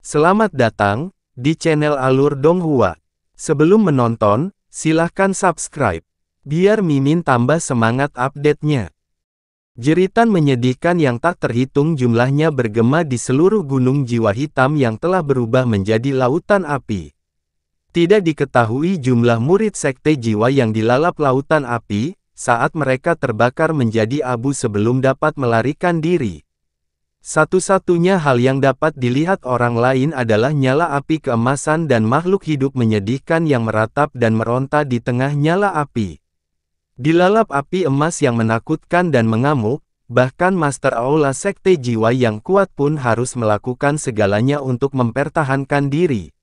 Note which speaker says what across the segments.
Speaker 1: Selamat datang di channel Alur Donghua. Sebelum menonton, silahkan subscribe, biar Mimin tambah semangat update-nya. Jeritan menyedihkan yang tak terhitung jumlahnya bergema di seluruh gunung jiwa hitam yang telah berubah menjadi lautan api. Tidak diketahui jumlah murid sekte jiwa yang dilalap lautan api, saat mereka terbakar menjadi abu sebelum dapat melarikan diri. Satu-satunya hal yang dapat dilihat orang lain adalah nyala api keemasan dan makhluk hidup menyedihkan yang meratap dan meronta di tengah nyala api. Dilalap api emas yang menakutkan dan mengamuk, bahkan Master Aula Sekte Jiwa yang kuat pun harus melakukan segalanya untuk mempertahankan diri.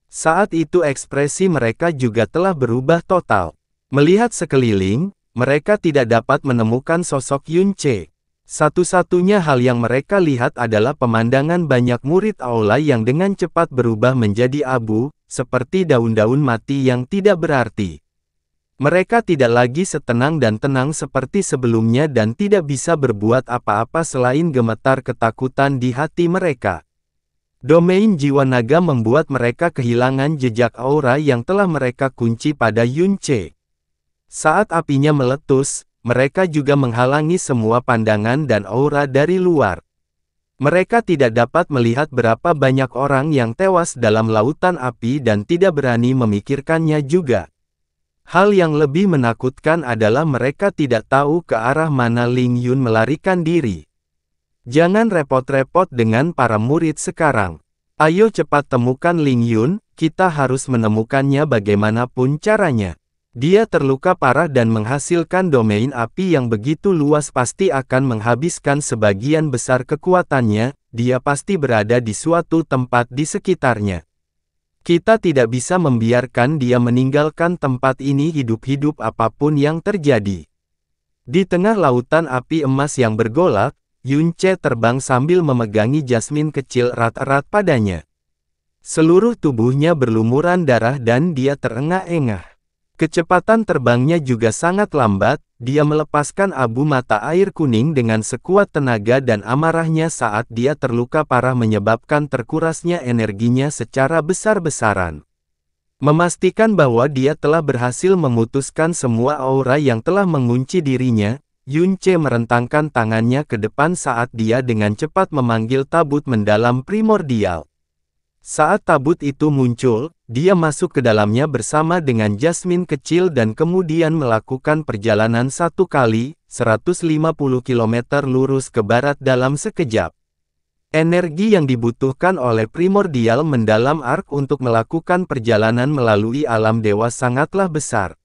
Speaker 1: Saat itu ekspresi mereka juga telah berubah total. Melihat sekeliling, mereka tidak dapat menemukan sosok Yunce. Satu-satunya hal yang mereka lihat adalah pemandangan banyak murid aula yang dengan cepat berubah menjadi abu, seperti daun-daun mati yang tidak berarti. Mereka tidak lagi setenang dan tenang seperti sebelumnya dan tidak bisa berbuat apa-apa selain gemetar ketakutan di hati mereka. Domain jiwa naga membuat mereka kehilangan jejak aura yang telah mereka kunci pada Yunce. Saat apinya meletus, mereka juga menghalangi semua pandangan dan aura dari luar. Mereka tidak dapat melihat berapa banyak orang yang tewas dalam lautan api dan tidak berani memikirkannya juga. Hal yang lebih menakutkan adalah mereka tidak tahu ke arah mana Ling Yun melarikan diri. Jangan repot-repot dengan para murid sekarang. Ayo cepat temukan Ling Yun, kita harus menemukannya bagaimanapun caranya. Dia terluka parah dan menghasilkan domain api yang begitu luas pasti akan menghabiskan sebagian besar kekuatannya, dia pasti berada di suatu tempat di sekitarnya. Kita tidak bisa membiarkan dia meninggalkan tempat ini hidup-hidup apapun yang terjadi. Di tengah lautan api emas yang bergolak, Yunce terbang sambil memegangi jasmin kecil erat-erat padanya. Seluruh tubuhnya berlumuran darah dan dia terengah-engah. Kecepatan terbangnya juga sangat lambat, dia melepaskan abu mata air kuning dengan sekuat tenaga dan amarahnya saat dia terluka parah menyebabkan terkurasnya energinya secara besar-besaran. Memastikan bahwa dia telah berhasil memutuskan semua aura yang telah mengunci dirinya, Yunce merentangkan tangannya ke depan saat dia dengan cepat memanggil tabut mendalam primordial. Saat tabut itu muncul, dia masuk ke dalamnya bersama dengan jasmin kecil dan kemudian melakukan perjalanan 1 kali, 150 km lurus ke barat dalam sekejap. Energi yang dibutuhkan oleh primordial mendalam ark untuk melakukan perjalanan melalui alam dewa sangatlah besar.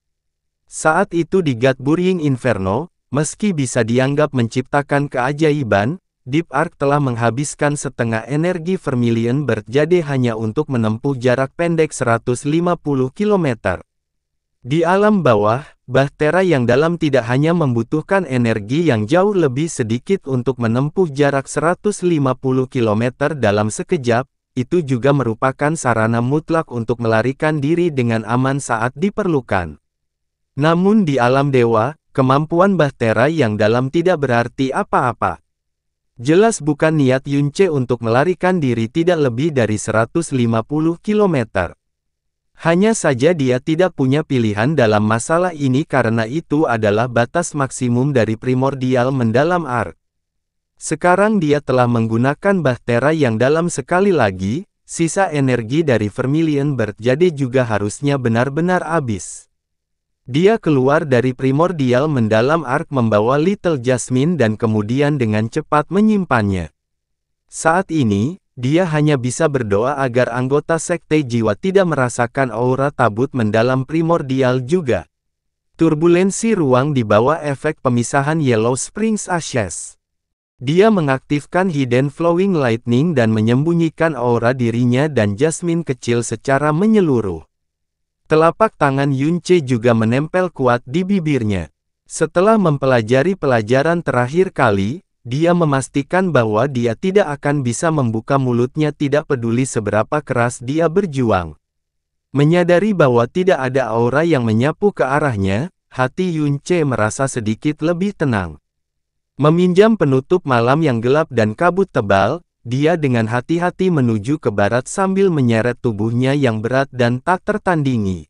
Speaker 1: Saat itu di Godburying Inferno, meski bisa dianggap menciptakan keajaiban, Deep Ark telah menghabiskan setengah energi Vermilion Bird jadi hanya untuk menempuh jarak pendek 150 km. Di alam bawah, bahtera yang dalam tidak hanya membutuhkan energi yang jauh lebih sedikit untuk menempuh jarak 150 km dalam sekejap, itu juga merupakan sarana mutlak untuk melarikan diri dengan aman saat diperlukan. Namun di alam dewa, kemampuan bahtera yang dalam tidak berarti apa-apa. Jelas bukan niat Yunce untuk melarikan diri tidak lebih dari 150 km. Hanya saja dia tidak punya pilihan dalam masalah ini karena itu adalah batas maksimum dari primordial mendalam ark. Sekarang dia telah menggunakan bahtera yang dalam sekali lagi, sisa energi dari Vermilion Bird jadi juga harusnya benar-benar habis. Dia keluar dari primordial mendalam ark membawa Little Jasmine dan kemudian dengan cepat menyimpannya. Saat ini, dia hanya bisa berdoa agar anggota sekte jiwa tidak merasakan aura tabut mendalam primordial juga. Turbulensi ruang di bawah efek pemisahan Yellow Springs Ashes. Dia mengaktifkan Hidden Flowing Lightning dan menyembunyikan aura dirinya dan Jasmine kecil secara menyeluruh. Telapak tangan Yunce juga menempel kuat di bibirnya. Setelah mempelajari pelajaran terakhir kali, dia memastikan bahwa dia tidak akan bisa membuka mulutnya tidak peduli seberapa keras dia berjuang. Menyadari bahwa tidak ada aura yang menyapu ke arahnya, hati Yunce merasa sedikit lebih tenang. Meminjam penutup malam yang gelap dan kabut tebal, dia dengan hati-hati menuju ke barat sambil menyeret tubuhnya yang berat dan tak tertandingi.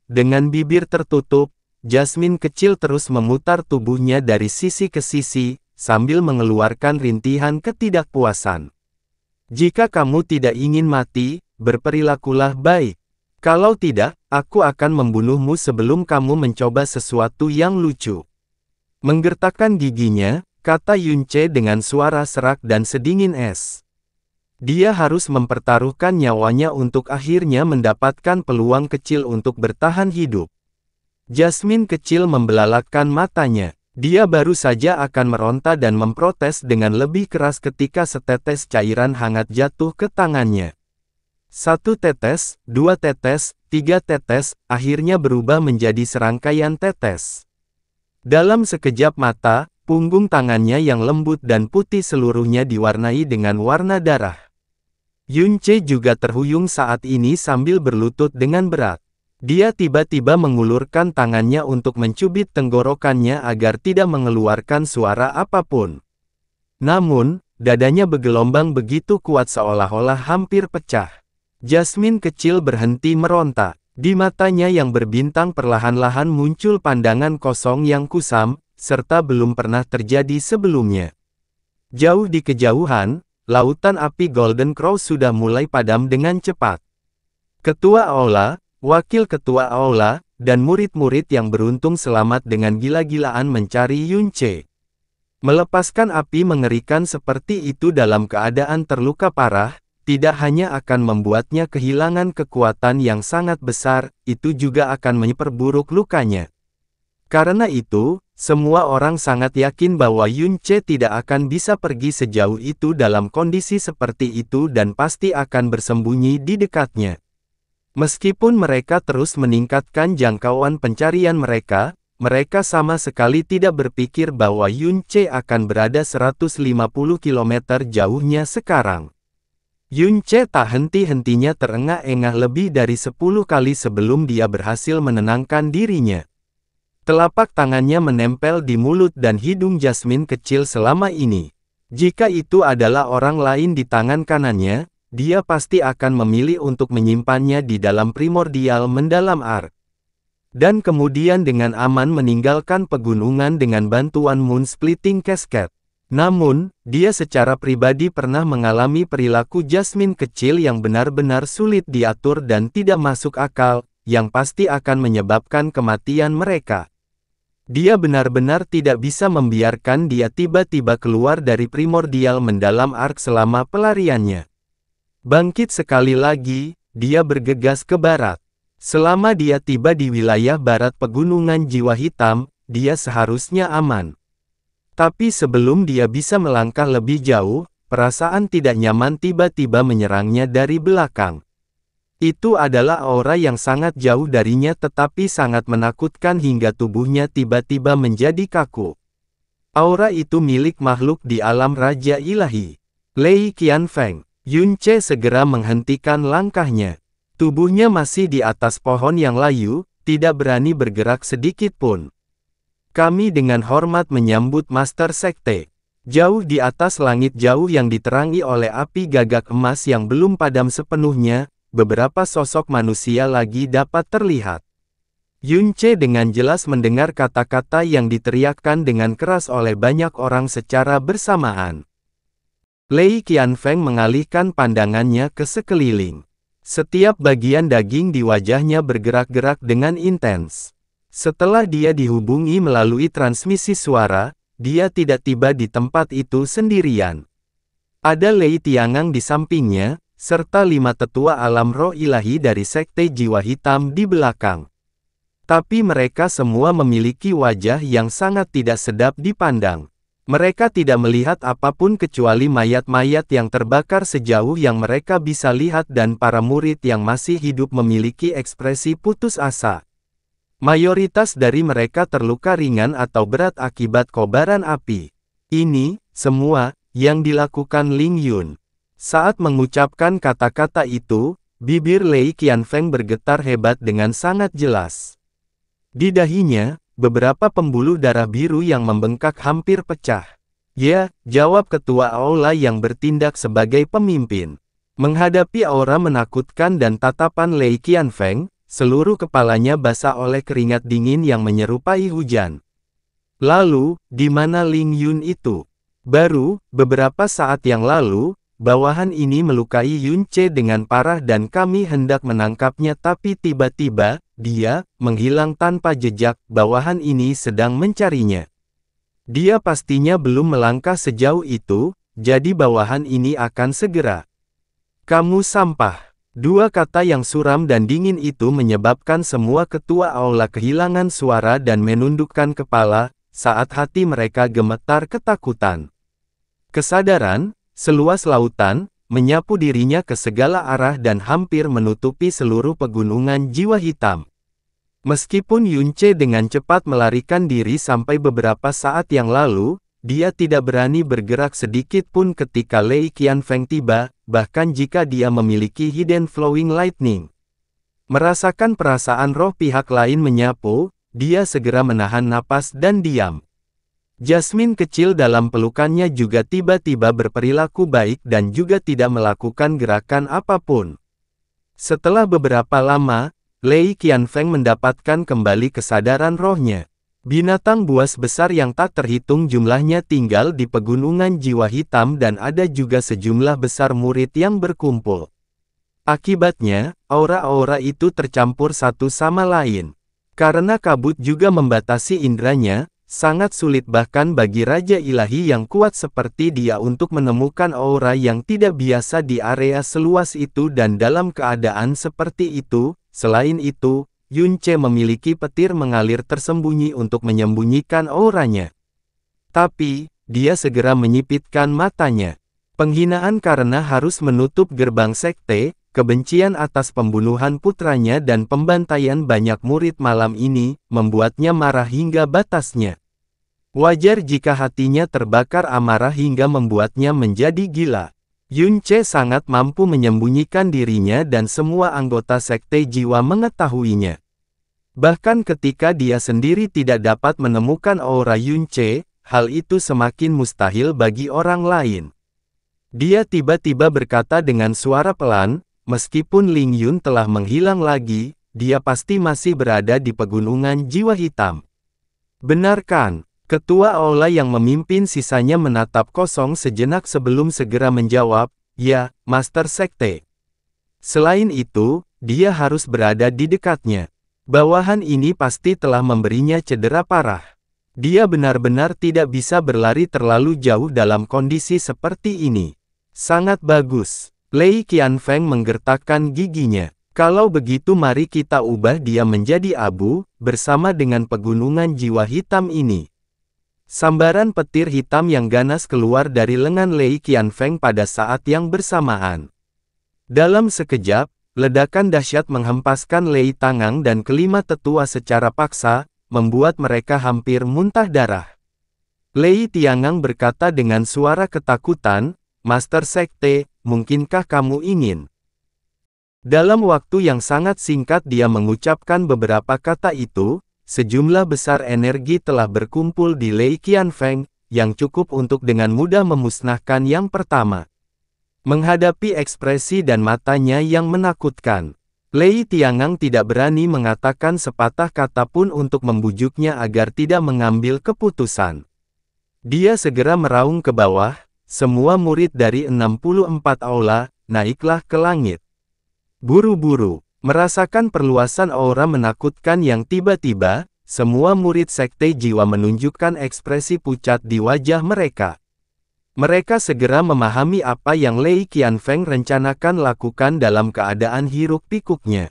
Speaker 1: Dengan bibir tertutup, Jasmine kecil terus memutar tubuhnya dari sisi ke sisi, sambil mengeluarkan rintihan ketidakpuasan. Jika kamu tidak ingin mati, berperilakulah baik. Kalau tidak, aku akan membunuhmu sebelum kamu mencoba sesuatu yang lucu. Menggertakkan giginya, kata Yunce dengan suara serak dan sedingin es. Dia harus mempertaruhkan nyawanya untuk akhirnya mendapatkan peluang kecil untuk bertahan hidup. Jasmine kecil membelalakkan matanya. Dia baru saja akan meronta dan memprotes dengan lebih keras ketika setetes cairan hangat jatuh ke tangannya. 1 tetes, 2 tetes, 3 tetes, akhirnya berubah menjadi serangkaian tetes. Dalam sekejap mata, punggung tangannya yang lembut dan putih seluruhnya diwarnai dengan warna darah. Yunce juga terhuyung saat ini sambil berlutut dengan berat. Dia tiba-tiba mengulurkan tangannya untuk mencubit tenggorokannya agar tidak mengeluarkan suara apapun. Namun, dadanya bergelombang begitu kuat seolah-olah hampir pecah. Jasmine kecil berhenti meronta. Di matanya yang berbintang perlahan-lahan muncul pandangan kosong yang kusam, serta belum pernah terjadi sebelumnya. Jauh di kejauhan, lautan api Golden Crow sudah mulai padam dengan cepat. Ketua Aula, Wakil Ketua Aula, dan murid-murid yang beruntung selamat dengan gila-gilaan mencari Yunce. Melepaskan api mengerikan seperti itu dalam keadaan terluka parah, tidak hanya akan membuatnya kehilangan kekuatan yang sangat besar, itu juga akan memperburuk lukanya. Karena itu, semua orang sangat yakin bahwa Yunce tidak akan bisa pergi sejauh itu dalam kondisi seperti itu dan pasti akan bersembunyi di dekatnya. Meskipun mereka terus meningkatkan jangkauan pencarian mereka, mereka sama sekali tidak berpikir bahwa Yunce akan berada 150 km jauhnya sekarang. Yunce tak henti-hentinya terengah-engah lebih dari 10 kali sebelum dia berhasil menenangkan dirinya. Telapak tangannya menempel di mulut dan hidung Jasmine kecil selama ini. Jika itu adalah orang lain di tangan kanannya, dia pasti akan memilih untuk menyimpannya di dalam primordial mendalam ark. Dan kemudian dengan aman meninggalkan pegunungan dengan bantuan Moon Splitting Cascade. Namun, dia secara pribadi pernah mengalami perilaku Jasmine kecil yang benar-benar sulit diatur dan tidak masuk akal, yang pasti akan menyebabkan kematian mereka. Dia benar-benar tidak bisa membiarkan dia tiba-tiba keluar dari primordial mendalam ark selama pelariannya. Bangkit sekali lagi, dia bergegas ke barat. Selama dia tiba di wilayah barat pegunungan jiwa hitam, dia seharusnya aman. Tapi sebelum dia bisa melangkah lebih jauh, perasaan tidak nyaman tiba-tiba menyerangnya dari belakang. Itu adalah aura yang sangat jauh darinya tetapi sangat menakutkan hingga tubuhnya tiba-tiba menjadi kaku. Aura itu milik makhluk di alam Raja Ilahi. Lei Qianfeng. Yunce segera menghentikan langkahnya. Tubuhnya masih di atas pohon yang layu, tidak berani bergerak sedikit pun. Kami dengan hormat menyambut Master Sekte. Jauh di atas langit jauh yang diterangi oleh api gagak emas yang belum padam sepenuhnya, beberapa sosok manusia lagi dapat terlihat. Yunce dengan jelas mendengar kata-kata yang diteriakkan dengan keras oleh banyak orang secara bersamaan. Lei Qianfeng mengalihkan pandangannya ke sekeliling. Setiap bagian daging di wajahnya bergerak-gerak dengan intens. Setelah dia dihubungi melalui transmisi suara, dia tidak tiba di tempat itu sendirian. Ada Lei Tiangang di sampingnya, serta 5 tetua alam roh ilahi dari Sekte Jiwa Hitam di belakang. Tapi mereka semua memiliki wajah yang sangat tidak sedap dipandang. Mereka tidak melihat apapun kecuali mayat-mayat yang terbakar sejauh yang mereka bisa lihat dan para murid yang masih hidup memiliki ekspresi putus asa. Mayoritas dari mereka terluka ringan atau berat akibat kobaran api. Ini, semua, yang dilakukan Ling Yun. Saat mengucapkan kata-kata itu, bibir Lei Qianfeng bergetar hebat dengan sangat jelas. Di dahinya, beberapa pembuluh darah biru yang membengkak hampir pecah. Ya, jawab ketua aula yang bertindak sebagai pemimpin. Menghadapi aura menakutkan dan tatapan Lei Qianfeng, seluruh kepalanya basah oleh keringat dingin yang menyerupai hujan. Lalu, di mana Ling Yun itu? Baru, beberapa saat yang lalu, bawahan ini melukai Yun Ce dengan parah dan kami hendak menangkapnya tapi tiba-tiba, dia, menghilang tanpa jejak, bawahan ini sedang mencarinya. Dia pastinya belum melangkah sejauh itu, jadi bawahan ini akan segera. Kamu sampah. Dua kata yang suram dan dingin itu menyebabkan semua ketua aula kehilangan suara dan menundukkan kepala, saat hati mereka gemetar ketakutan. Kesadaran, seluas lautan, menyapu dirinya ke segala arah dan hampir menutupi seluruh pegunungan jiwa hitam. Meskipun Yun Ce dengan cepat melarikan diri sampai beberapa saat yang lalu, dia tidak berani bergerak sedikit pun ketika Lei Qianfeng tiba, bahkan jika dia memiliki Hidden Flowing Lightning. Merasakan perasaan roh pihak lain menyapu, dia segera menahan napas dan diam. Jasmine kecil dalam pelukannya juga tiba-tiba berperilaku baik dan juga tidak melakukan gerakan apapun. Setelah beberapa lama, Lei Qianfeng mendapatkan kembali kesadaran rohnya. Binatang buas besar yang tak terhitung jumlahnya tinggal di pegunungan jiwa hitam dan ada juga sejumlah besar murid yang berkumpul. Akibatnya, aura-aura itu tercampur satu sama lain. Karena kabut juga membatasi indranya, sangat sulit bahkan bagi Raja Ilahi yang kuat seperti dia untuk menemukan aura yang tidak biasa di area seluas itu dan dalam keadaan seperti itu. Selain itu, Yun Ce memiliki petir mengalir tersembunyi untuk menyembunyikan auranya. Tapi, dia segera menyipitkan matanya. Penghinaan karena harus menutup gerbang sekte, kebencian atas pembunuhan putranya dan pembantaian banyak murid malam ini, membuatnya marah hingga batasnya. Wajar jika hatinya terbakar amarah hingga membuatnya menjadi gila. Yun Ce sangat mampu menyembunyikan dirinya dan semua anggota sekte jiwa mengetahuinya. Bahkan ketika dia sendiri tidak dapat menemukan aura Yun Ce, hal itu semakin mustahil bagi orang lain. Dia tiba-tiba berkata dengan suara pelan, meskipun Ling Yun telah menghilang lagi, dia pasti masih berada di pegunungan jiwa hitam. Benar kan? Ketua aula yang memimpin sisanya menatap kosong sejenak sebelum segera menjawab, ya, Master Sekte. Selain itu, dia harus berada di dekatnya. Bawahan ini pasti telah memberinya cedera parah. Dia benar-benar tidak bisa berlari terlalu jauh dalam kondisi seperti ini. Sangat bagus. Lei Qianfeng menggertakkan giginya. Kalau begitu mari kita ubah dia menjadi abu, bersama dengan pegunungan jiwa hitam ini. Sambaran petir hitam yang ganas keluar dari lengan Lei Qianfeng pada saat yang bersamaan. Dalam sekejap, ledakan dahsyat menghempaskan Lei Tangang dan kelima tetua secara paksa, membuat mereka hampir muntah darah. Lei Tiangang berkata dengan suara ketakutan, Master Sekte, mungkinkah kamu ingin? Dalam waktu yang sangat singkat dia mengucapkan beberapa kata itu, sejumlah besar energi telah berkumpul di Lei Qianfeng, yang cukup untuk dengan mudah memusnahkan yang pertama. Menghadapi ekspresi dan matanya yang menakutkan, Lei Tiangang tidak berani mengatakan sepatah kata pun untuk membujuknya agar tidak mengambil keputusan. Dia segera meraung ke bawah, semua murid dari 64 aula, naiklah ke langit. Buru-buru. Merasakan perluasan aura menakutkan yang tiba-tiba, semua murid sekte jiwa menunjukkan ekspresi pucat di wajah mereka. Mereka segera memahami apa yang Lei Qianfeng rencanakan lakukan dalam keadaan hiruk-pikuknya.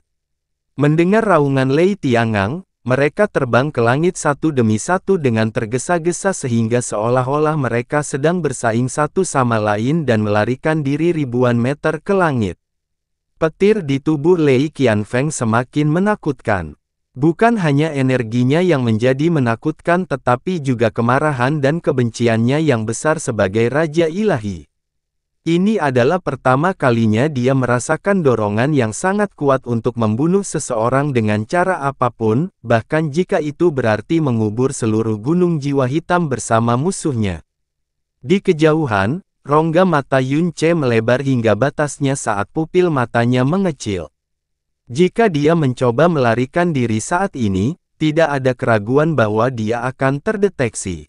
Speaker 1: Mendengar raungan Lei Tiangang, mereka terbang ke langit satu demi satu dengan tergesa-gesa sehingga seolah-olah mereka sedang bersaing satu sama lain dan melarikan diri ribuan meter ke langit. Petir di tubuh Lei Qianfeng semakin menakutkan. Bukan hanya energinya yang menjadi menakutkan tetapi juga kemarahan dan kebenciannya yang besar sebagai Raja Ilahi. Ini adalah pertama kalinya dia merasakan dorongan yang sangat kuat untuk membunuh seseorang dengan cara apapun, bahkan jika itu berarti mengubur seluruh gunung jiwa hitam bersama musuhnya. Di kejauhan, rongga mata Yun Ce melebar hingga batasnya saat pupil matanya mengecil. Jika dia mencoba melarikan diri saat ini, tidak ada keraguan bahwa dia akan terdeteksi.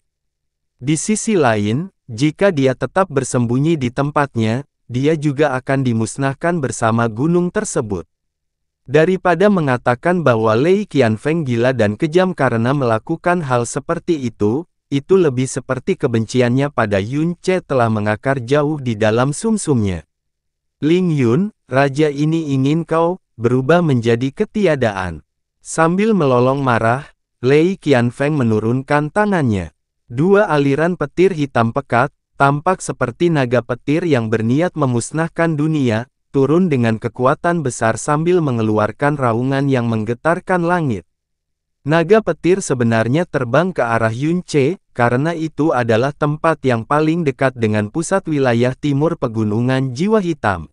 Speaker 1: Di sisi lain, jika dia tetap bersembunyi di tempatnya, dia juga akan dimusnahkan bersama gunung tersebut. Daripada mengatakan bahwa Lei Qianfeng gila dan kejam karena melakukan hal seperti itu lebih seperti kebenciannya pada Yun Ce telah mengakar jauh di dalam sumsumnya. Ling Yun, raja ini ingin kau berubah menjadi ketiadaan. Sambil melolong marah, Lei Qianfeng menurunkan tangannya. Dua aliran petir hitam pekat, tampak seperti naga petir yang berniat memusnahkan dunia, turun dengan kekuatan besar sambil mengeluarkan raungan yang menggetarkan langit. Naga petir sebenarnya terbang ke arah Yun Ce, karena itu adalah tempat yang paling dekat dengan pusat wilayah timur pegunungan jiwa hitam.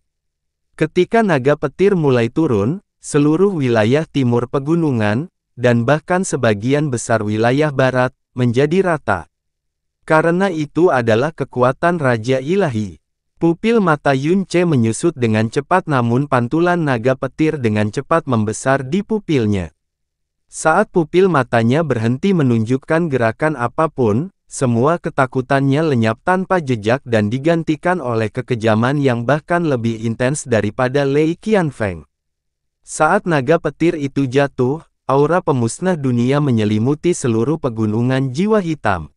Speaker 1: Ketika naga petir mulai turun, seluruh wilayah timur pegunungan, dan bahkan sebagian besar wilayah barat, menjadi rata. Karena itu adalah kekuatan Raja Ilahi. Pupil mata Yun Ce menyusut dengan cepat namun pantulan naga petir dengan cepat membesar di pupilnya. Saat pupil matanya berhenti menunjukkan gerakan apapun, semua ketakutannya lenyap tanpa jejak dan digantikan oleh kekejaman yang bahkan lebih intens daripada Lei Qianfeng. Saat naga petir itu jatuh, aura pemusnah dunia menyelimuti seluruh pegunungan jiwa hitam.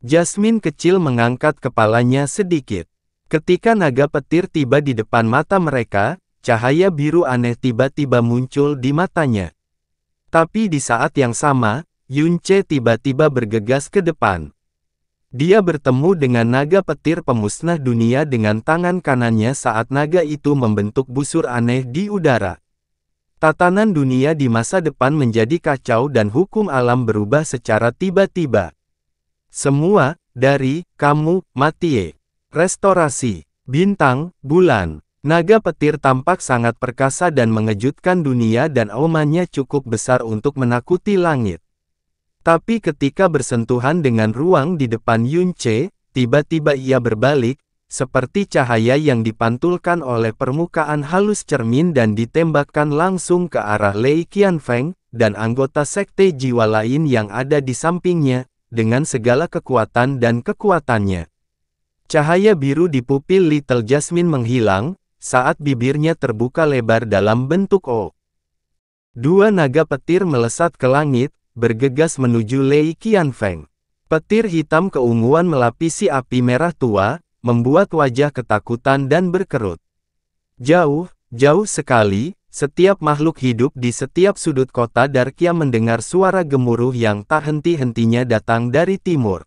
Speaker 1: Jasmine kecil mengangkat kepalanya sedikit. Ketika naga petir tiba di depan mata mereka, cahaya biru aneh tiba-tiba muncul di matanya. Tapi di saat yang sama, Yun Ce tiba-tiba bergegas ke depan. Dia bertemu dengan naga petir pemusnah dunia dengan tangan kanannya saat naga itu membentuk busur aneh di udara. Tatanan dunia di masa depan menjadi kacau dan hukum alam berubah secara tiba-tiba. Semua, dari, kamu, Matie. Restorasi. Bintang, bulan. Naga petir tampak sangat perkasa dan mengejutkan dunia dan aumannya cukup besar untuk menakuti langit. Tapi ketika bersentuhan dengan ruang di depan Yun Ce, tiba-tiba ia berbalik, seperti cahaya yang dipantulkan oleh permukaan halus cermin dan ditembakkan langsung ke arah Lei Qianfeng, dan anggota sekte jiwa lain yang ada di sampingnya, dengan segala kekuatan dan kekuatannya. Cahaya biru di pupil Little Jasmine menghilang, saat bibirnya terbuka lebar dalam bentuk O. Dua naga petir melesat ke langit, bergegas menuju Lei Qianfeng. Petir hitam keunguan melapisi api merah tua, membuat wajah ketakutan dan berkerut. Jauh, jauh sekali, setiap makhluk hidup di setiap sudut kota Darkia mendengar suara gemuruh yang tak henti-hentinya datang dari timur.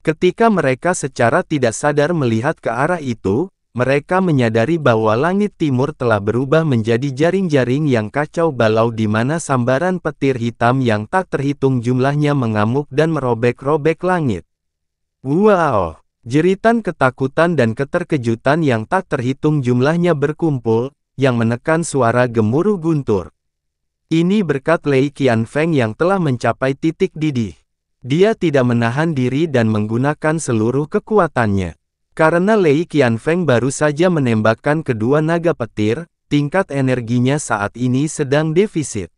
Speaker 1: Ketika mereka secara tidak sadar melihat ke arah itu, mereka menyadari bahwa langit timur telah berubah menjadi jaring-jaring yang kacau balau di mana sambaran petir hitam yang tak terhitung jumlahnya mengamuk dan merobek-robek langit. Wow! Jeritan ketakutan dan keterkejutan yang tak terhitung jumlahnya berkumpul, yang menekan suara gemuruh guntur. Ini berkat Lei Qianfeng yang telah mencapai titik didih. Dia tidak menahan diri dan menggunakan seluruh kekuatannya. Karena Lei Qianfeng baru saja menembakkan kedua naga petir, tingkat energinya saat ini sedang defisit.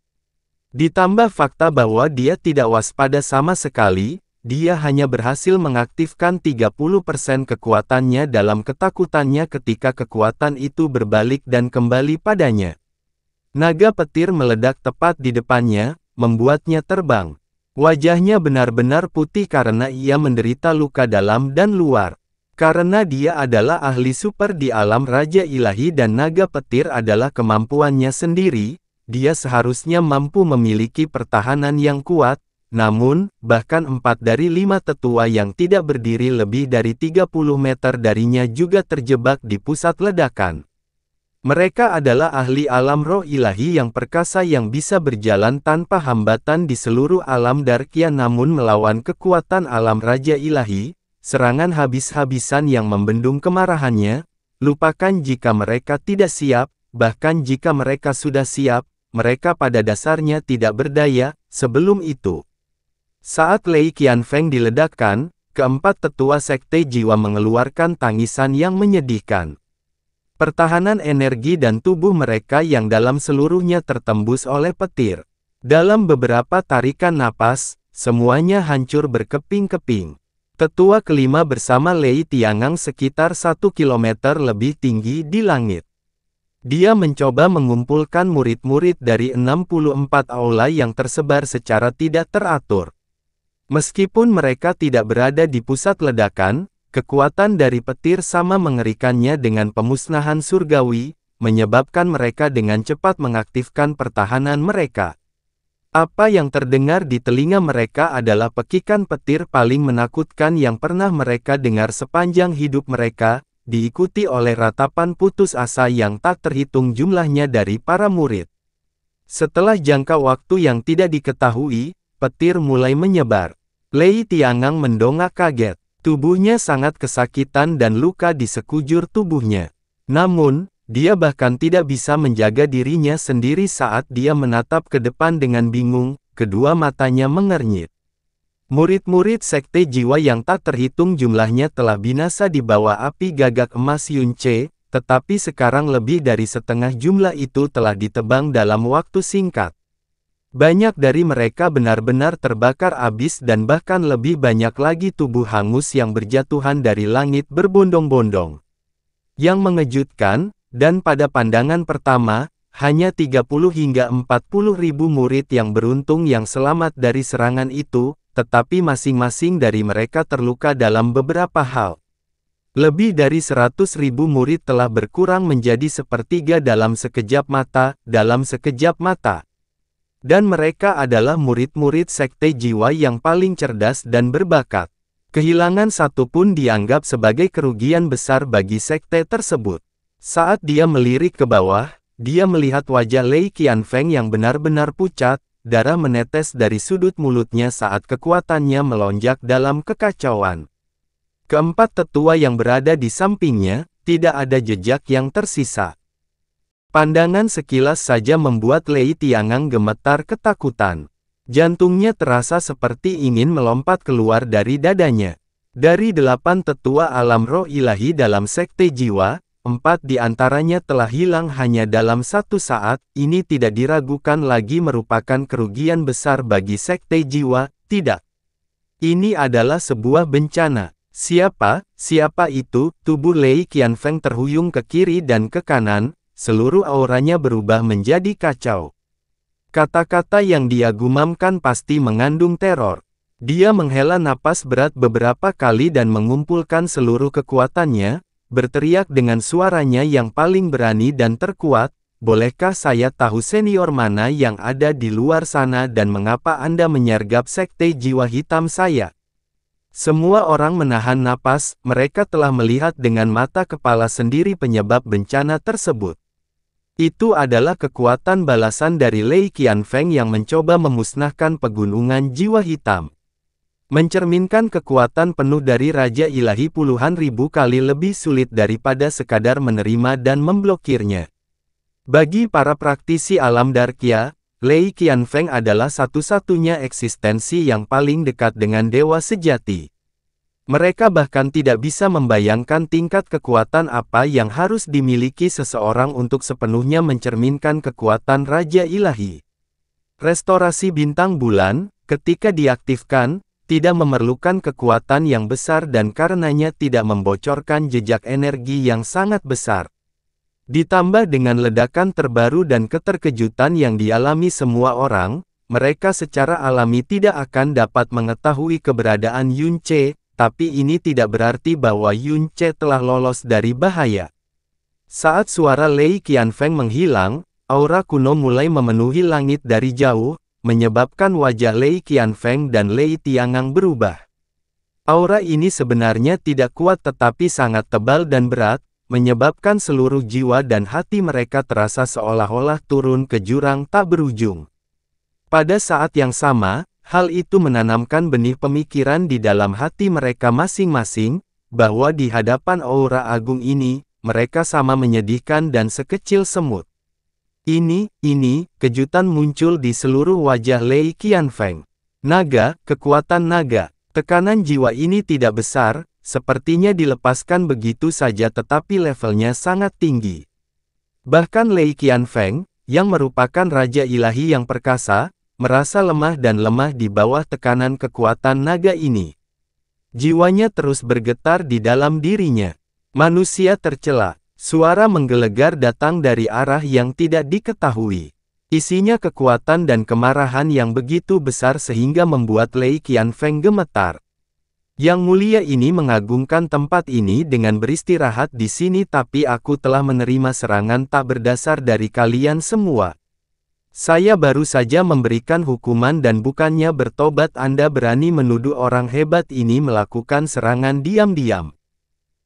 Speaker 1: Ditambah fakta bahwa dia tidak waspada sama sekali, dia hanya berhasil mengaktifkan 30% kekuatannya dalam ketakutannya ketika kekuatan itu berbalik dan kembali padanya. Naga petir meledak tepat di depannya, membuatnya terbang. Wajahnya benar-benar putih karena ia menderita luka dalam dan luar. Karena dia adalah ahli super di alam Raja Ilahi dan naga petir adalah kemampuannya sendiri, dia seharusnya mampu memiliki pertahanan yang kuat. Namun, bahkan 4 dari 5 tetua yang tidak berdiri lebih dari 30 meter darinya juga terjebak di pusat ledakan. Mereka adalah ahli alam roh ilahi yang perkasa yang bisa berjalan tanpa hambatan di seluruh alam Darkia namun melawan kekuatan alam Raja Ilahi, serangan habis-habisan yang membendung kemarahannya, lupakan jika mereka tidak siap, bahkan jika mereka sudah siap, mereka pada dasarnya tidak berdaya, sebelum itu. Saat Lei Qianfeng diledakkan, keempat tetua Sekte Jiwa mengeluarkan tangisan yang menyedihkan. Pertahanan energi dan tubuh mereka yang dalam seluruhnya tertembus oleh petir. Dalam beberapa tarikan napas, semuanya hancur berkeping-keping. Tetua kelima bersama Lei Tiangang sekitar 1 kilometer lebih tinggi di langit. Dia mencoba mengumpulkan murid-murid dari 64 aula yang tersebar secara tidak teratur. Meskipun mereka tidak berada di pusat ledakan, kekuatan dari petir sama mengerikannya dengan pemusnahan surgawi, menyebabkan mereka dengan cepat mengaktifkan pertahanan mereka. Apa yang terdengar di telinga mereka adalah pekikan petir paling menakutkan yang pernah mereka dengar sepanjang hidup mereka, diikuti oleh ratapan putus asa yang tak terhitung jumlahnya dari para murid. Setelah jangka waktu yang tidak diketahui, petir mulai menyebar. Lei Tiangang mendongak kaget. Tubuhnya sangat kesakitan dan luka di sekujur tubuhnya. Namun, dia bahkan tidak bisa menjaga dirinya sendiri saat dia menatap ke depan dengan bingung, kedua matanya mengernyit. Murid-murid Sekte Jiwa yang tak terhitung jumlahnya telah binasa di bawah api gagak emas Yunce, tetapi sekarang lebih dari setengah jumlah itu telah ditebang dalam waktu singkat. Banyak dari mereka benar-benar terbakar habis dan bahkan lebih banyak lagi tubuh hangus yang berjatuhan dari langit berbondong-bondong. Yang mengejutkan, dan pada pandangan pertama, hanya 30 hingga 40 ribu murid yang beruntung yang selamat dari serangan itu, tetapi masing-masing dari mereka terluka dalam beberapa hal. Lebih dari 100 ribu murid telah berkurang menjadi sepertiga dalam sekejap mata, Dan mereka adalah murid-murid Sekte Jiwa yang paling cerdas dan berbakat. Kehilangan satu pun dianggap sebagai kerugian besar bagi sekte tersebut. Saat dia melirik ke bawah, dia melihat wajah Lei Qianfeng yang benar-benar pucat, darah menetes dari sudut mulutnya saat kekuatannya melonjak dalam kekacauan. Keempat tetua yang berada di sampingnya, tidak ada jejak yang tersisa. Pandangan sekilas saja membuat Lei Tiangang gemetar ketakutan. Jantungnya terasa seperti ingin melompat keluar dari dadanya. Dari 8 tetua alam roh ilahi dalam Sekte Jiwa, 4 di antaranya telah hilang hanya dalam 1 saat. Ini tidak diragukan lagi merupakan kerugian besar bagi Sekte Jiwa, tidak. Ini adalah sebuah bencana. Siapa itu? Tubuh Lei Qianfeng terhuyung ke kiri dan ke kanan. Seluruh auranya berubah menjadi kacau. Kata-kata yang dia gumamkan pasti mengandung teror. Dia menghela napas berat beberapa kali dan mengumpulkan seluruh kekuatannya, berteriak dengan suaranya yang paling berani dan terkuat, "Bolehkah saya tahu senior mana yang ada di luar sana dan mengapa Anda menyergap Sekte Jiwa Hitam saya?" Semua orang menahan napas, mereka telah melihat dengan mata kepala sendiri penyebab bencana tersebut. Itu adalah kekuatan balasan dari Lei Qianfeng yang mencoba memusnahkan pegunungan jiwa hitam. Mencerminkan kekuatan penuh dari Raja Ilahi puluhan ribu kali lebih sulit daripada sekadar menerima dan memblokirnya. Bagi para praktisi alam Darkya, Lei Qianfeng adalah satu-satunya eksistensi yang paling dekat dengan dewa sejati. Mereka bahkan tidak bisa membayangkan tingkat kekuatan apa yang harus dimiliki seseorang untuk sepenuhnya mencerminkan kekuatan Raja Ilahi. Restorasi bintang bulan, ketika diaktifkan, tidak memerlukan kekuatan yang besar dan karenanya tidak membocorkan jejak energi yang sangat besar. Ditambah dengan ledakan terbaru dan keterkejutan yang dialami semua orang, mereka secara alami tidak akan dapat mengetahui keberadaan Yunce. Tapi ini tidak berarti bahwa Yunce telah lolos dari bahaya. Saat suara Lei Qianfeng menghilang, aura kuno mulai memenuhi langit dari jauh, menyebabkan wajah Lei Qianfeng dan Lei Tiangang berubah. Aura ini sebenarnya tidak kuat tetapi sangat tebal dan berat, menyebabkan seluruh jiwa dan hati mereka terasa seolah-olah turun ke jurang tak berujung. Pada saat yang sama, hal itu menanamkan benih pemikiran di dalam hati mereka masing-masing, bahwa di hadapan aura agung ini, mereka sama menyedihkan dan sekecil semut. Kejutan muncul di seluruh wajah Lei Qianfeng. Naga, kekuatan naga. Tekanan jiwa ini tidak besar, sepertinya dilepaskan begitu saja tetapi levelnya sangat tinggi. Bahkan Lei Qianfeng, yang merupakan Raja Ilahi yang perkasa, merasa lemah dan lemah di bawah tekanan kekuatan naga ini. Jiwanya terus bergetar di dalam dirinya. Manusia tercela. Suara menggelegar datang dari arah yang tidak diketahui. Isinya kekuatan dan kemarahan yang begitu besar sehingga membuat Lei Qianfeng gemetar. Yang mulia ini mengagungkan tempat ini dengan beristirahat di sini, tapi aku telah menerima serangan tak berdasar dari kalian semua. Saya baru saja memberikan hukuman dan bukannya bertobat. Anda berani menuduh orang hebat ini melakukan serangan diam-diam.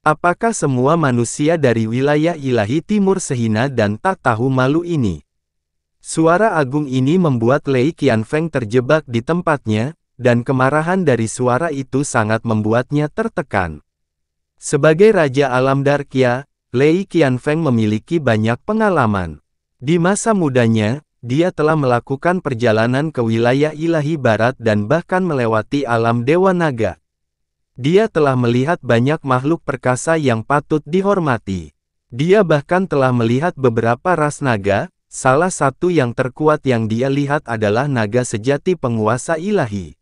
Speaker 1: Apakah semua manusia dari wilayah ilahi timur sehina dan tak tahu malu ini? Suara agung ini membuat Lei Qianfeng terjebak di tempatnya, dan kemarahan dari suara itu sangat membuatnya tertekan. Sebagai Raja Alam Darkya, Lei Qianfeng memiliki banyak pengalaman. Di masa mudanya, dia telah melakukan perjalanan ke wilayah ilahi barat dan bahkan melewati alam Dewa Naga. Dia telah melihat banyak makhluk perkasa yang patut dihormati. Dia bahkan telah melihat beberapa ras naga, salah satu yang terkuat yang dia lihat adalah naga sejati penguasa ilahi.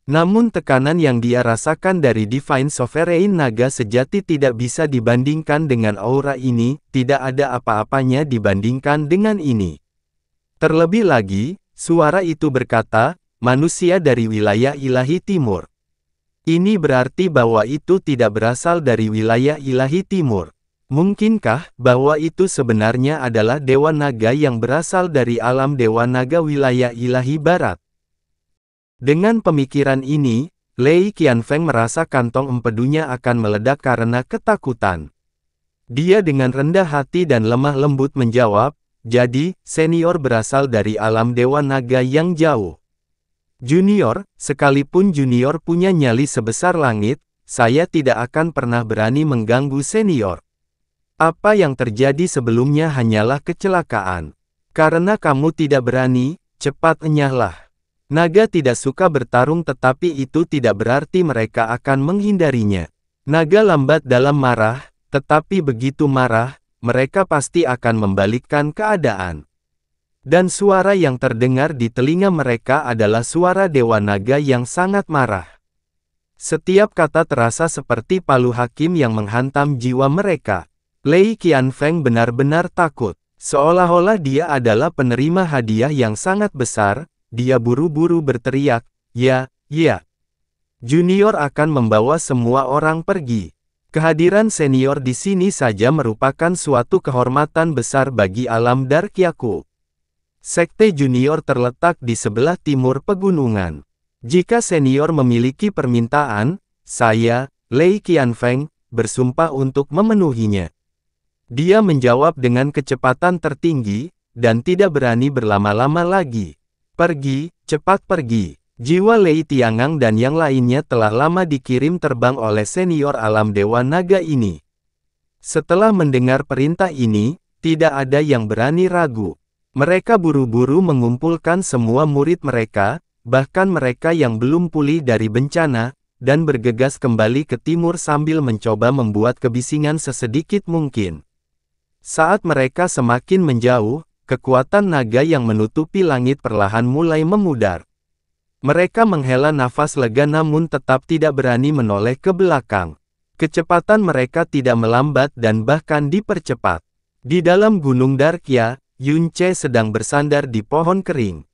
Speaker 1: Namun tekanan yang dia rasakan dari Divine Sovereign naga sejati tidak bisa dibandingkan dengan aura ini, tidak ada apa-apanya dibandingkan dengan ini. Terlebih lagi, suara itu berkata, manusia dari wilayah ilahi timur. Ini berarti bahwa itu tidak berasal dari wilayah ilahi timur. Mungkinkah bahwa itu sebenarnya adalah Dewa Naga yang berasal dari alam Dewa Naga wilayah ilahi barat? Dengan pemikiran ini, Lei Qianfeng merasa kantong empedunya akan meledak karena ketakutan. Dia dengan rendah hati dan lemah lembut menjawab, jadi, senior berasal dari alam Dewa Naga yang jauh. Junior, sekalipun junior punya nyali sebesar langit, saya tidak akan pernah berani mengganggu senior. Apa yang terjadi sebelumnya hanyalah kecelakaan. Karena kamu tidak berani, cepat enyahlah. Naga tidak suka bertarung tetapi itu tidak berarti mereka akan menghindarinya. Naga lambat dalam marah, tetapi begitu marah, mereka pasti akan membalikkan keadaan. Dan suara yang terdengar di telinga mereka adalah suara Dewa Naga yang sangat marah. Setiap kata terasa seperti palu hakim yang menghantam jiwa mereka. Lei Qianfeng benar-benar takut. Seolah-olah dia adalah penerima hadiah yang sangat besar, dia buru-buru berteriak, ya, ya. Junior akan membawa semua orang pergi. Kehadiran senior di sini saja merupakan suatu kehormatan besar bagi alam Darkyaku. Sekte junior terletak di sebelah timur pegunungan. Jika senior memiliki permintaan, saya, Lei Qianfeng, bersumpah untuk memenuhinya. Dia menjawab dengan kecepatan tertinggi, dan tidak berani berlama-lama lagi. Pergi, cepat pergi. Jiwa Lei Tiangang dan yang lainnya telah lama dikirim terbang oleh senior alam Dewa Naga ini. Setelah mendengar perintah ini, tidak ada yang berani ragu. Mereka buru-buru mengumpulkan semua murid mereka, bahkan mereka yang belum pulih dari bencana, dan bergegas kembali ke timur sambil mencoba membuat kebisingan sesedikit mungkin. Saat mereka semakin menjauh, kekuatan naga yang menutupi langit perlahan mulai memudar. Mereka menghela nafas lega namun tetap tidak berani menoleh ke belakang. Kecepatan mereka tidak melambat dan bahkan dipercepat. Di dalam Gunung Darkya, Yunce sedang bersandar di pohon kering.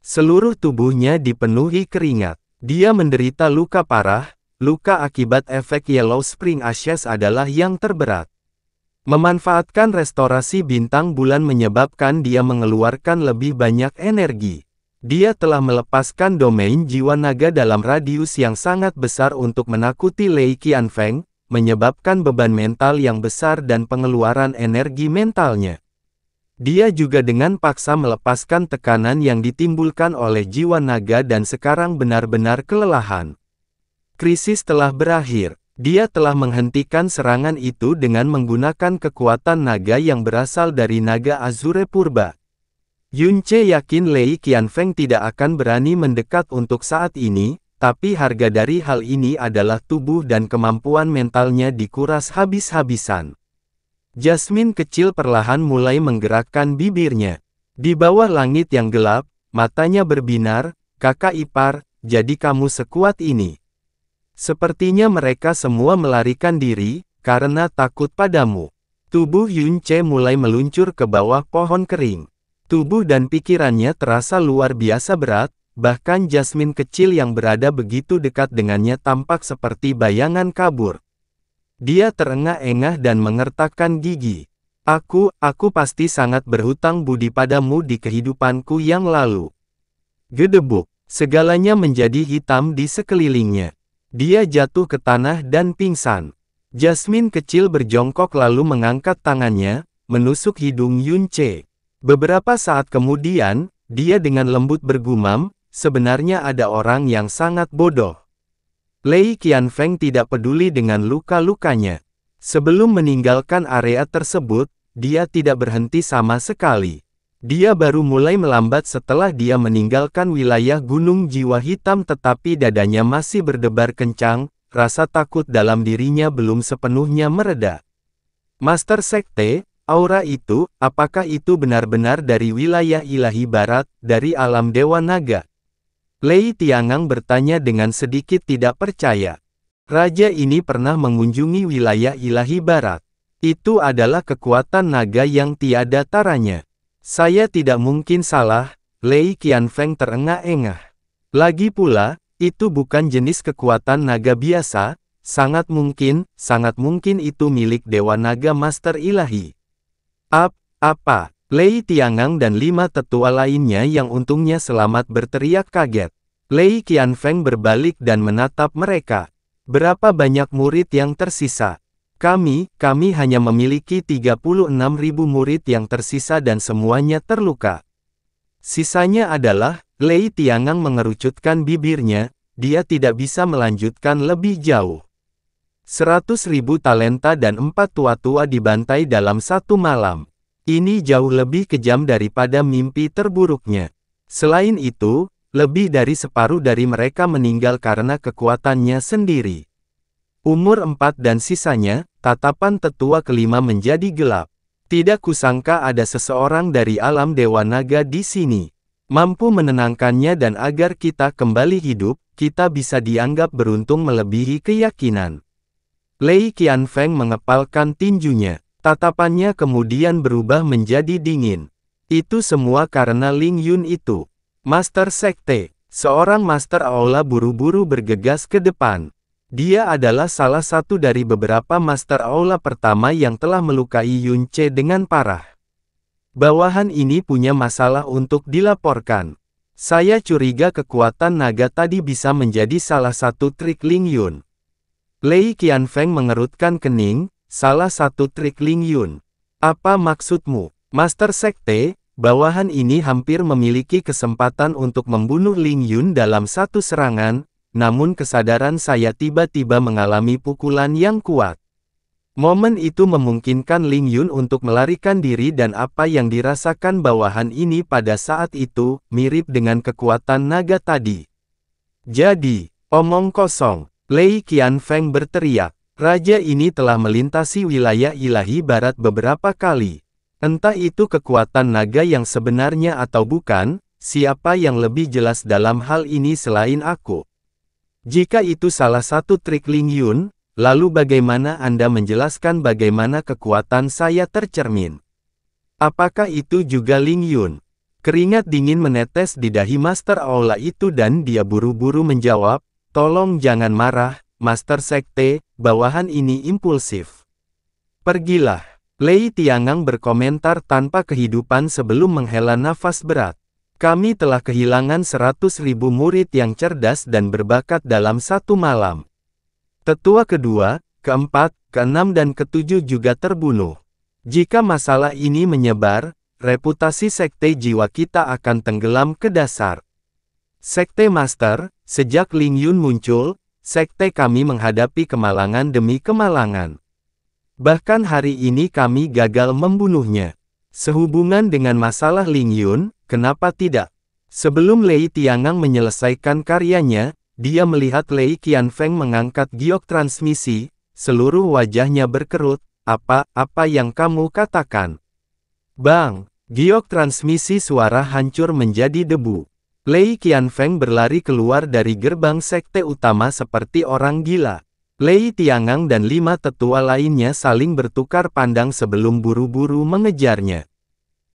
Speaker 1: Seluruh tubuhnya dipenuhi keringat. Dia menderita luka parah, luka akibat efek Yellow Spring Ashes adalah yang terberat. Memanfaatkan restorasi bintang bulan menyebabkan dia mengeluarkan lebih banyak energi. Dia telah melepaskan domain jiwa naga dalam radius yang sangat besar untuk menakuti Lei Qianfeng, menyebabkan beban mental yang besar dan pengeluaran energi mentalnya. Dia juga dengan paksa melepaskan tekanan yang ditimbulkan oleh jiwa naga dan sekarang benar-benar kelelahan. Krisis telah berakhir. Dia telah menghentikan serangan itu dengan menggunakan kekuatan naga yang berasal dari naga Azure Purba. Yunce yakin Lei Qianfeng tidak akan berani mendekat untuk saat ini, tapi harga dari hal ini adalah tubuh dan kemampuan mentalnya dikuras habis-habisan. Jasmine kecil perlahan mulai menggerakkan bibirnya. Di bawah langit yang gelap, matanya berbinar, kakak ipar, jadi kamu sekuat ini. Sepertinya mereka semua melarikan diri, karena takut padamu. Tubuh Yunce mulai meluncur ke bawah pohon kering. Tubuh dan pikirannya terasa luar biasa berat, bahkan Jasmine kecil yang berada begitu dekat dengannya tampak seperti bayangan kabur. Dia terengah-engah dan mengertakkan gigi. Aku pasti sangat berhutang budi padamu di kehidupanku yang lalu. Gedebuk, segalanya menjadi hitam di sekelilingnya. Dia jatuh ke tanah dan pingsan. Jasmine kecil berjongkok lalu mengangkat tangannya, menusuk hidung Yunce. Beberapa saat kemudian, dia dengan lembut bergumam, sebenarnya ada orang yang sangat bodoh. Lei Qianfeng tidak peduli dengan luka-lukanya. Sebelum meninggalkan area tersebut, dia tidak berhenti sama sekali. Dia baru mulai melambat setelah dia meninggalkan wilayah Gunung Jiwa Hitam tetapi dadanya masih berdebar kencang, rasa takut dalam dirinya belum sepenuhnya mereda. Master Sekte, aura itu, apakah itu benar-benar dari wilayah ilahi barat, dari alam Dewa Naga? Lei Tiangang bertanya dengan sedikit tidak percaya. Raja ini pernah mengunjungi wilayah ilahi barat. Itu adalah kekuatan naga yang tiada taranya. Saya tidak mungkin salah, Lei Qianfeng terengah-engah. Lagi pula, itu bukan jenis kekuatan naga biasa, sangat mungkin itu milik Dewa Naga Master Ilahi. Apa? Lei Tiangang dan 5 tetua lainnya yang untungnya selamat berteriak kaget. Lei Qianfeng berbalik dan menatap mereka. Berapa banyak murid yang tersisa? Kami hanya memiliki 36.000 murid yang tersisa dan semuanya terluka. Sisanya adalah, Lei Tiangang mengerucutkan bibirnya, dia tidak bisa melanjutkan lebih jauh. 100.000 talenta dan 4 tua-tua dibantai dalam satu malam. Ini jauh lebih kejam daripada mimpi terburuknya. Selain itu, lebih dari separuh dari mereka meninggal karena kekuatannya sendiri. Umur 4 dan sisanya, tatapan tetua kelima menjadi gelap. Tidak kusangka ada seseorang dari alam Dewa Naga di sini. Mampu menenangkannya dan agar kita kembali hidup, kita bisa dianggap beruntung melebihi keyakinan. Lei Qianfeng mengepalkan tinjunya. Tatapannya kemudian berubah menjadi dingin. Itu semua karena Ling Yun itu. Master Sekte, seorang Master Aula buru-buru bergegas ke depan. Dia adalah salah satu dari beberapa Master Aula pertama yang telah melukai Yunce dengan parah. Bawahan ini punya masalah untuk dilaporkan. Saya curiga kekuatan naga tadi bisa menjadi salah satu trik Ling Yun. Lei Qianfeng mengerutkan kening. Salah satu trik Ling Yun. Apa maksudmu? Master Sekte, bawahan ini hampir memiliki kesempatan untuk membunuh Ling Yun dalam satu serangan, namun kesadaran saya tiba-tiba mengalami pukulan yang kuat. Momen itu memungkinkan Ling Yun untuk melarikan diri dan apa yang dirasakan bawahan ini pada saat itu, mirip dengan kekuatan naga tadi. Jadi, omong kosong, Lei Qianfeng berteriak. Raja ini telah melintasi wilayah ilahi barat beberapa kali. Entah itu kekuatan naga yang sebenarnya atau bukan, siapa yang lebih jelas dalam hal ini selain aku? Jika itu salah satu trik Ling Yun, lalu bagaimana Anda menjelaskan bagaimana kekuatan saya tercermin? Apakah itu juga Ling Yun? Keringat dingin menetes di dahi Master Aula itu dan dia buru-buru menjawab, tolong jangan marah, Master Sekte, bawahan ini impulsif. Pergilah. Lei Tiangang berkomentar tanpa kehidupan sebelum menghela nafas berat. Kami telah kehilangan 100.000 murid yang cerdas dan berbakat dalam satu malam. Tetua kedua, keempat, keenam dan ketujuh juga terbunuh. Jika masalah ini menyebar, reputasi Sekte Jiwa kita akan tenggelam ke dasar. Sekte Master, sejak Ling Yun muncul, Sekte kami menghadapi kemalangan demi kemalangan. Bahkan hari ini kami gagal membunuhnya. Sehubungan dengan masalah Ling Yun, kenapa tidak? Sebelum Lei Tiangang menyelesaikan karyanya, dia melihat Lei Qianfeng mengangkat giok transmisi, seluruh wajahnya berkerut. Apa yang kamu katakan? Bang! Giok transmisi suara hancur menjadi debu. Lei Qianfeng berlari keluar dari gerbang sekte utama seperti orang gila. Lei Tiangang dan 5 tetua lainnya saling bertukar pandang sebelum buru-buru mengejarnya.